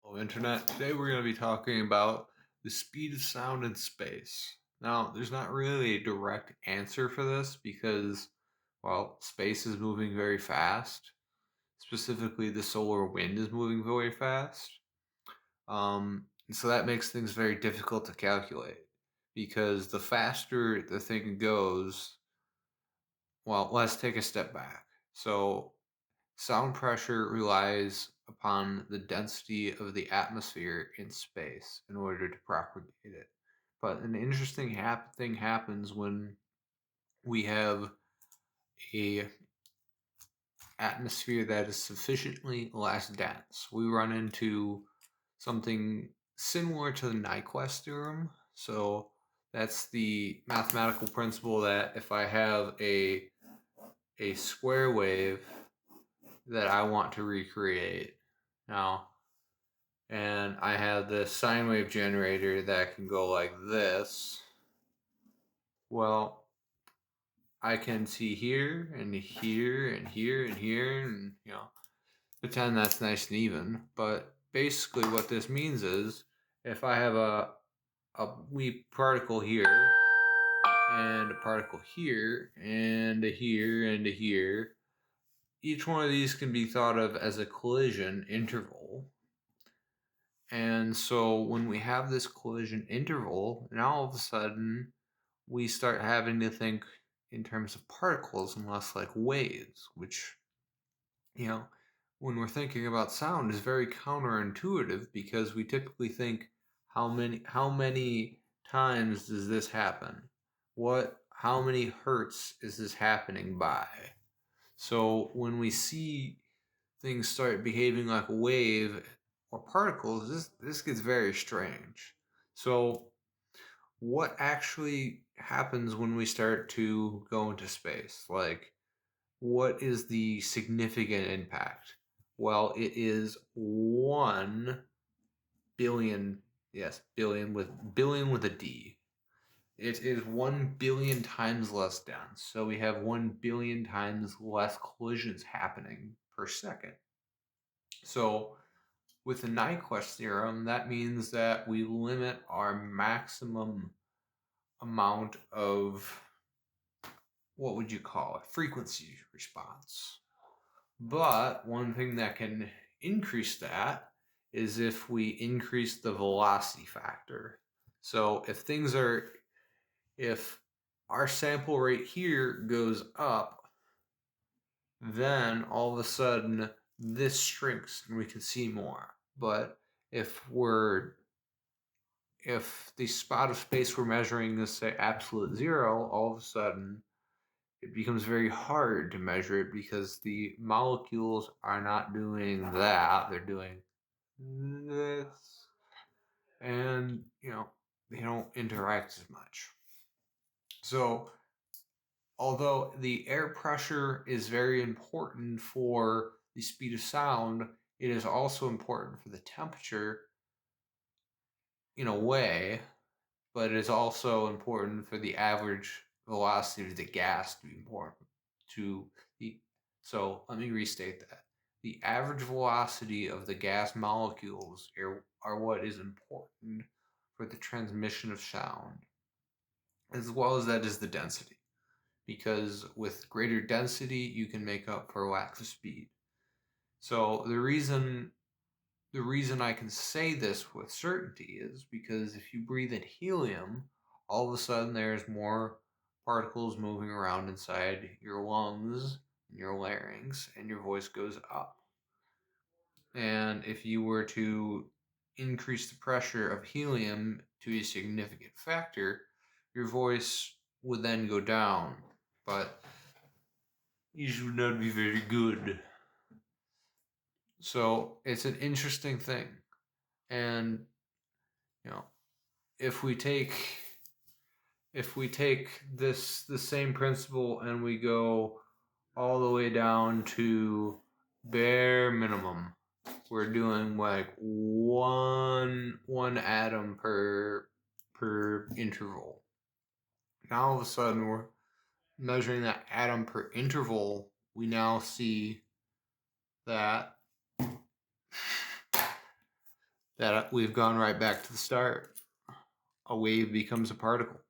Hello, Internet. Today we're going to be talking about the speed of sound in space. Now, there's not really a direct answer for this because, well, space is moving very fast. Specifically, the solar wind is moving very fast. And so that makes things very difficult to calculate because the faster the thing goes, well, let's take a step back. So, sound pressure relies upon the density of the atmosphere in space in order to propagate it. But an interesting thing happens when we have a atmosphere that is sufficiently less dense. We run into something similar to the Nyquist theorem. So that's the mathematical principle that if I have a square wave that I want to recreate now, and I have this sine wave generator that can go like this. Well, I can see here and here and here and here and pretend that's nice and even. But basically what this means is if I have a wee particle here and a particle here and a here and a here, each one of these can be thought of as a collision interval. And so when we have this collision interval, now all of a sudden we start having to think in terms of particles and less like waves, which, you know, when we're thinking about sound is very counterintuitive because we typically think how many times does this happen? How many hertz is this happening by? So when we see things start behaving like a wave or particles, this gets very strange. So what actually happens when we start to go into space? Like, what is the significant impact? Well, it is 1 billion, yes, billion with a D. It is 1 billion times less dense. So we have 1 billion times less collisions happening per second. So with the Nyquist theorem, that means that we limit our maximum amount of, what would you call it, frequency response. But one thing that can increase that is if we increase the velocity factor. So if our sample rate here goes up, then all of a sudden this shrinks and we can see more. But if the spot of space we're measuring is say absolute zero, all of a sudden it becomes very hard to measure it because the molecules are not doing that. They're doing this. And, they don't interact as much. So, although the air pressure is very important for the speed of sound, it is also important for the temperature in a way, but it is also important for the average velocity of the gas to be important to the. So let me restate that. The average velocity of the gas molecules are what is important for the transmission of sound, as well as that is the density. Because with greater density, you can make up for lack of speed. So the reason I can say this with certainty is because if you breathe in helium, all of a sudden there's more particles moving around inside your lungs and your larynx, and your voice goes up. And if you were to increase the pressure of helium to a significant factor, your voice would then go down. But it would not be very good. So it's an interesting thing. And, you know, if we take this the same principle and we go all the way down to bare minimum, we're doing like one atom per interval. Now all of a sudden we're measuring that atom per interval. We now see that that we've gone right back to the start. A wave becomes a particle.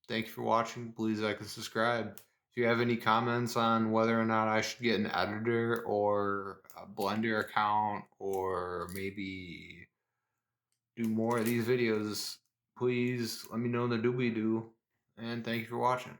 Thank you for watching. Please like and subscribe. If you have any comments on whether or not I should get an editor or a Blender account or maybe do more of these videos, please let me know in the doobly-doo. And thank you for watching.